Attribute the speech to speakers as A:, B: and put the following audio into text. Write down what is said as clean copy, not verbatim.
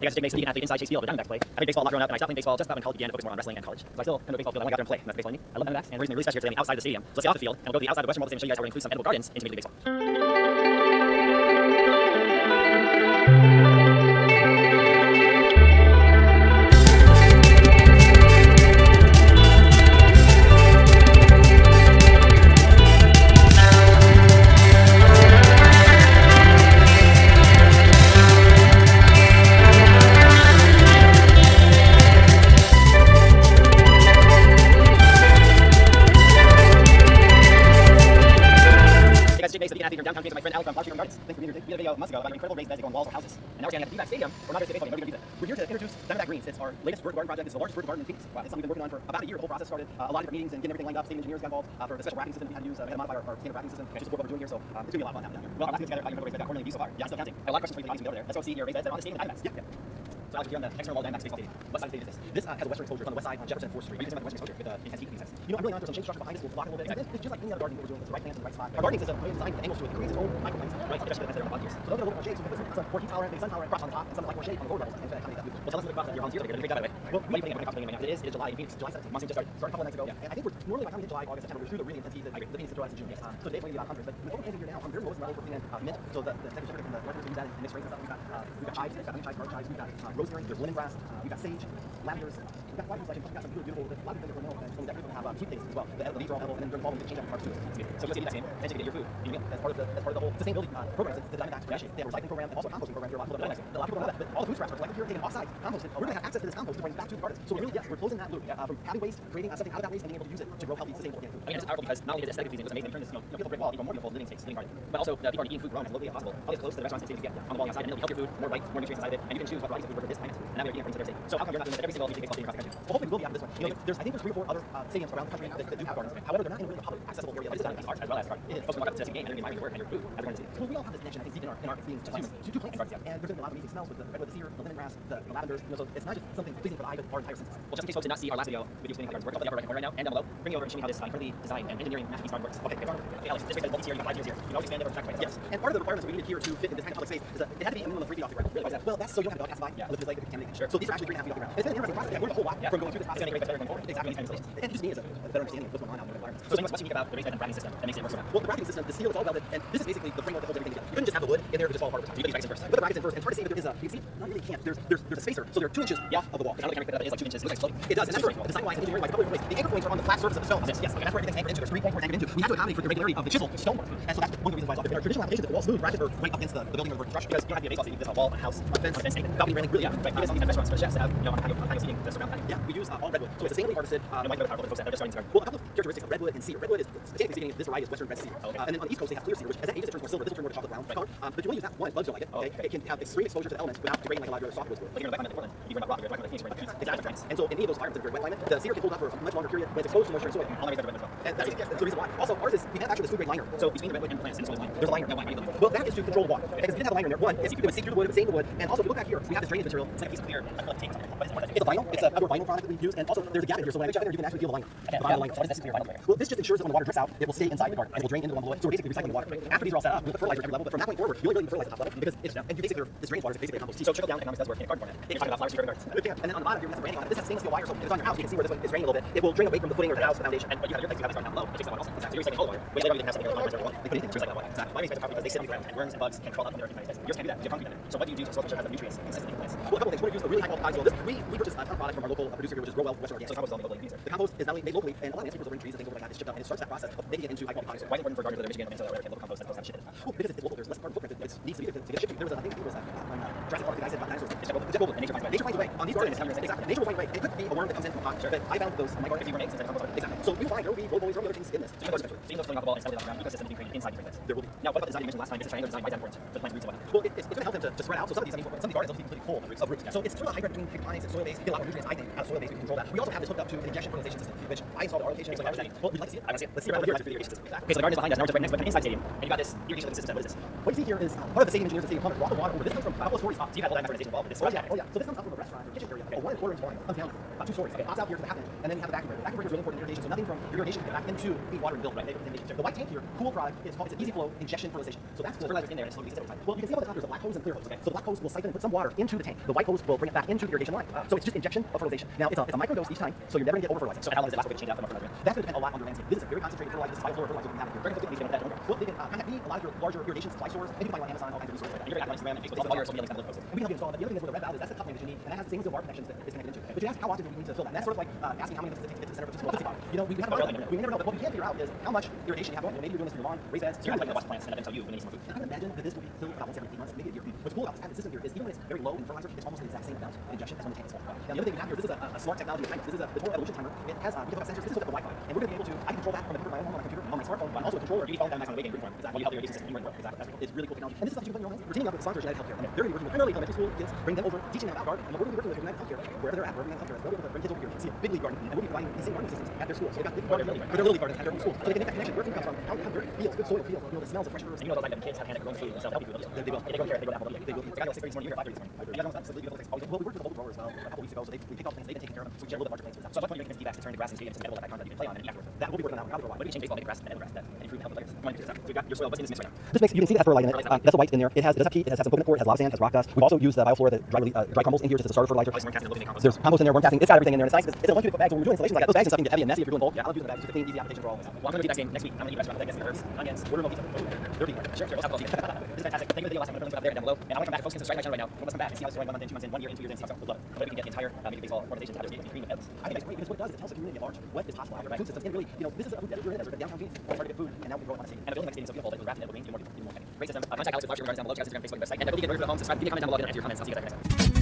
A: Hey guys, Jake Mason, athlete inside Chase Field, the Diamondbacks play. I played baseball a lot growing up, and I stopped playing baseball just about when college began to focus more on wrestling and college. So I still am a baseball field. I want to go out there and play. And that's baseball in me. I love Diamondbacks, and the reason they're really special here today outside the stadium. So let's get off the field, and we'll go to the outside of the Western Mall and show you guys how we're going to include some edible gardens into Major League Baseball. Downtown Kansas, my friend Alex from Park Street Gardens. Thanks for being here. We did a video months ago about your incredible raised beds that go on walls or houses. And now we're standing at the D-Back Stadium for Monterey State Baseball game. We're here to introduce Diamondback Greens. It's our latest vertical garden project. It's the largest vertical garden in Phoenix. It's something we've been working on for about a year. The whole process started. A lot of different meetings and getting everything lined up. Stadium engineers got involved for the special racking system we had to use. We had to modify our standard racking system to support what we're doing here. So it's going to be a lot of fun down here. Well, I'm asking together about your incredible raised bed. Got 4 million views so far. Yeah, still counting. I have a lot of questions for you to over there. Let's go see your raised beds that are on the stadium of the Diamondbacks. So Alex, you're on the external wall Diamondbacks baseball stadium. What side of the stadium is this? This has a western exposure on the west side on Jefferson 4th Street. You can see the western exposure with intense heat. You know, I'm really on for some shade structure behind us. We'll block it a little bit. It's just like any other garden we're doing with the right plants in the right spot. Our gardening system is designed with angles to it. It creates its own microplanes, right? Especially the plants that are on the bottom here. So those are a little more shade. So we can put some more heat tolerant, maybe sun tolerant crops on the top, and some like more shade on the lower levels. And accommodate that. Well, tell us a little bit about your volunteers. They're doing a great job, by the way. Well, what do you think about playing right now? It is July in Phoenix. July 17th. Monsoon just started a couple of nights ago. Yeah. And I think we're normally by the time we hit July, August, September, we're through the really intense heat that the Phoenix July to June. Yes. So today we're going to be about 100. But with what we're planting here now, I'm very low level. We're putting in mint. So the temperature from the weather, we use that in mixed rains and stuff. We've got chives, we've got honey chives, bark chives, we've got rosemary, there's lemongrass, we've got sage, lavenders, we've got white selection, we've got some really beautiful, a lot of things that we're known, and we're definitely going to have sweet things as well. The leaves are all edible, and then during the fall we can change out parts too. So you'll see that same, and you can get your food, you meal, as part of the whole sustainability program. The Diamondbacks actually they have a recycling program and also a composting program here. A lot of people don't know that, but all the food scraps are collected here, taken offsite, composted. We're going to have access to this compost to bring back to the gardens. So we're closing that loop from having waste, creating something out of that waste, and being able to use it to grow healthy, sustainable organic food. I mean, it's powerful because not only is it aesthetically pleasing, it's amazing. Turn this beautiful brick wall into a more beautiful living space, living garden. But also people are eating food grown as locally as possible. All as close to the restaurants and stadiums you get on the wall outside, and it'll be healthier food, more light, more nutrients inside of it, and you can choose what varieties of food work for this climate. And now we're eating according to their state. So how come you're not doing that every single Major League Baseball stadium across the country? Well, hopefully we will be after this one. You know, I think there's 3 or 4 other stadiums around the country that do have gardens. However, they're not in a really public accessible area. This is not art as well as garden. It is folks who walk up to the game and they're admiring your work and your food as a garden. So we all have this connection, I think, deep in our being to humans to plant gardens. And there's a lot of amazing smells with the redwood, the cedar, the lemongrass, the lavenders. You know, so it's not just something pleasing for the eye, but our entire senses. Well, just in case folks did not see our last video with you explaining how gardens work, I'll put the upper right corner right now and down below. Bring you over and show you how this incredibly designed and engineering masterpiece garden works. Okay, Alex, this is multi-tier. You got 5 tiers here. You can always expand over track by yes. And part of the requirements we needed here to fit in this kind of public space is that it had to be a minimum of 3 feet off the ground. Really? Why is that? Well, that's so you don't have to go pass by. Lift this leg, contaminate. Sure. So these are actually 3.5 feet off the ground. It's been an interesting process. We're a whole lot from going through this process. It's going to make it better going forward. Exactly. And just me as a better understanding of what's going on out in the environment. So what's unique about the raised bed and racking system that makes it work so well? Well, the racking system, the steel is all welded, and this is basically the framework that holds everything together. You couldn't just have the wood in there to just fall apart over time. You got these brackets in first. Put the brackets in first, and it's hard to see, but there is you can see, not really can't. There's a spacer, so they're 2 inches off of the wall. I know the camera picked it up, it is like 2 inches. It looks like floating. It does, and that's right. Design-wise and engineering-wise, a couple of different ways. The anchor points are on the flat surface of the stone. Yes, and that's where everything's anchored into. There's 3 points where it's anchored into. We had to accommodate for the regularity of the chisel stonework, and so that's one of the reasons why it's off. In our traditional applications, the wall smooth, ratchets are right up against the building or the working structure because you don't have to be a baseball stadium. This is a wall, a house, a fence, anything. Balcony railing, really, right. Even some of these restaurants for the chefs have, you know, on patio seating to surround patio. Yeah, we use all redwood, so it's sustainably harvested. And why is it powerful for folks that are just starting to garden? Well, a couple of characteristics of redwood and cedar. Redwood is technically speaking, this variety is western red cedar. Okay. And then on the east coast they have clear cedar, which as it ages it turns more silver. This will turn more to chocolate brown color. But you want to use that one, bugs don't like it. Okay. It can have extreme exposure to the elements without degrading like a lot of your softwoods would. Like you're in a wet climate in Portland, you're in a rock, you're in a Phoenix, you're in a Phoenix. And so in any of those environments, in a very wet climate, the cedar can hold up for a much longer period when it's exposed to moisture and soil. All the redwood as well. And that's the reason why. Also, ours is we manufacture this food grade liner. So between the redwood and the plants in the soil line, there's a liner. Now why? Well, that is to control the water. Because if you didn't have a liner in there, one, it would sink through the wood, it would stain the wood, and also if you look back here, we have this drainage material. It's like a piece of clear, tape. It's a vinyl. It's an outdoor vinyl product that we use, and also there's a gap in here, so when I reach out there, you can actually feel the liner. The vinyl liner. So what is this clear vinyl layer? Well, this just ensures that when the water drips out, it will stay inside the garden and it will drain into the one below it. So we're basically recycling the water. After these are all set up, we put fertilizer at every level, but from that point forward, you only really need fertilizer at the top level because it's and you basically this drainage water is basically a compost. So trickle down economics does work in a garden format. They can talk about flowers here in gardens. And then on the bottom here, we have some branding on it. This has stainless steel wire, so if it's on your house, you can see where this one is draining a little bit. It will drain away from the footing or the house, the foundation. And what you have your legs, you have this down below, which takes that one also. So you're recycling all the water. Which later you can have something like one. Like anything, recycle water. Exactly. Why makes it because they sit on the ground and worms and bugs can crawl up in there and yours can't do that. You have concrete in it. So what do you do to soil have the nutrients consistently in place? Well, a couple things. We're going to use a really high quality soil. We purchase a ton of product from our local producer here, which is Grow Well Western Organic. So the compost is all made locally. The compost is not only made locally, and a lot of landscapers over in trees and things like that. It's shipped up and it starts that process of making it into high quality products. Why is it important for gardeners that are Michigan, Minnesota, or local compost that have shipped it? Well, because it's local. There's less carbon footprint. It needs to get shipped. There was a thing when Jurassic Park, the guy said about dinosaurs. It's Jeff Goldblum, and nature finds a way. On these gardens, exactly. Nature will find a way. It could be a worm that comes in from a pot, but I found those in my garden. If you were eggs instead of compost. Exactly. So we will find there will be roll-boys, other things in this. So those floating off the wall and setting off the ground ecosystem to be created inside the plants. There will be. Now, what about the design you mentioned last time? This is triangular design. Why is that important for the plant's roots and whatnot? Well, it's going to help them to spread out. So some of these gardens will be completely full of roots. So it's sort of a hybrid between hydroponics and soil base. You get a lot of nutrients, I think, out of soil base. We can control that. We also have this hooked up to an injection fertilization system, which I installed at our location. So how is that? Well, we'd like to see it. I want to see it. Let's see around here for the irrigation system. Okay, so the garden is behind us. Now we're right next to an inside stadium, and you got this irrigation system. What is this? What you see here is part of the stadium engineers that stadium pump raw water over. This comes from a couple of stories up. So you have all that organization involved with this. Oh yeah. So this comes up from a restaurant or kitchen area. A 1 1/4 inch volume comes down about 2 stories. It pops out here to the half end, and then you have the vacuum breaker. The vacuum breaker is really important in irrigation. So nothing from irrigation can get back into feed water and build. Right. The white tank here, cool product. It's an easy flow injection fertilization. So that's cool. Fertilizer in there. And it's slowly well, you can see on the top there's a black hose in some clear hose, okay? So the black hose will siphon and put some water into the tank. The white hose will bring it back into the irrigation line. So it's just injection of fertilization. Now, it's a micro dose each time, so you're never going to get over fertilizing. So how long does it last to change out from a fertilizer? That's going to depend a lot on your landscape. This is a very concentrated fertilizer. This is biofluor fertilizer we have here. Very good. Well, they can contact me, a lot of your larger irrigation supply stores, and you can find on Amazon, all kinds of resources. And you're going to have on Instagram and Facebook. All your social media links down below posted. And we can help you install it. But the other thing is with the red valve is that's the cup that you need, and that has the same reservoir connections that it's connected into. But you ask how often do we need to fill that? And that's sort of like asking how many minutes does it take to get to the center of a small You know, we have a lot of we never know, but what we can figure out is how much irrigation you have going. Maybe you're doing this for your lawn, raised beds.
B: So you're like watch plants and then tell you when they need some food.
A: I can imagine that this will be filled about once every 8 months, maybe a year. What's cool about this system here is even when it's very low in fertilizer, it's almost the exact same amount in injection as when the tank is full. Now the other thing we have here is this is a smart technology of timers. This is the total evolution timer. It has we can talk about sensors. This is the Wi-Fi, and we're going to be able to I can control that from the computer, my own home on a computer, on my smartphone, but also a controller.
B: You phone down on the way game room. Exactly. Well, you help the irrigation system anywhere in the world. Exactly.
A: It's really cool technology. And this is stuff you can put in your own hands. We're teaming up with sponsors, United Healthcare. And they're going to be working with primarily elementary school kids, bring them over, teaching them about gardening. And we're going to be working with United Healthcare, wherever they're at, wherever United Healthcare is. They'll be able to bring kids over here and see a big league garden. And we'll be providing these same gardening systems at their schools. So they've got big garden for their little league gardens at their own schools. So they can make that connection. Where food comes from, how dirt feels, good soil feels, you know, the smells of fresh herbs.
B: And you know those like them kids have hand grown food themselves help you food.
A: They will.
B: They go care. They go to Apple.
A: They will. I got 6:30 this morning. You got 5:30 this morning. Yeah, no, so we worked with a local grower as well a couple weeks ago. So we picked up things they've been taking care of them. So we get a little bit larger plants.
B: So at what point are you making feedback to turn the grass into some edible background that you can play on and eat afterwards?
A: That we'll be working on that probably for a while.
B: What do you change baseball, make grass, edible grass, that and improve the health of players? Come on, figure this out. So you got your soil. What's in this mix right now?
A: This mix, you can see it has fertilizer in it. That's a white in there. It does have peat. It has some coconut core. It has lava sand. It has rock dust. We've also used the bioflora, the dry crumbles in here just as a starter fertilizer. There's compost in there, worm casting. It's got everything in there. And it's nice because it's a 1 cubic foot bag. So when we're doing installations like that, those bags and stuff can get heavy and messy if you're doing bulk. Yeah, I love using the bags. Just 15 easy applications for all.
B: Well, I'm going to do that game next week. I'm going to eat restaurant with herbs, onions,
A: Order milk pizza. They're vegan.
B: Sure, we'll talk about it. This is fantastic. Thank you for the video last time. I'm going to put up there and down below. And I want to come back. Folks can subscribe to my channel right now. Let's come back and see how it's going 1 month in, 2 months in, 1 year in, 2 years in. See how we'll love it. But we can get the entire Major League Baseball organization to have their green with edibles.
A: I think that's great because what it does is it tells the community at large what is possible out there. Food systems and really, you know, this is a food desert. We're in a desert, downtown Phoenix. It's hard to get food, and now we can grow it on a city.
B: And the building next to it is so beautiful that it was wrapped in edible green, even more people, even more. Great system. Contact Alex with Large Green Gardens down below. Check out Instagram, Facebook, and website. And I hope you get ready for the home. Subscribe, leave me a comment down below. I'll answer your comments. I'll see you guys next time.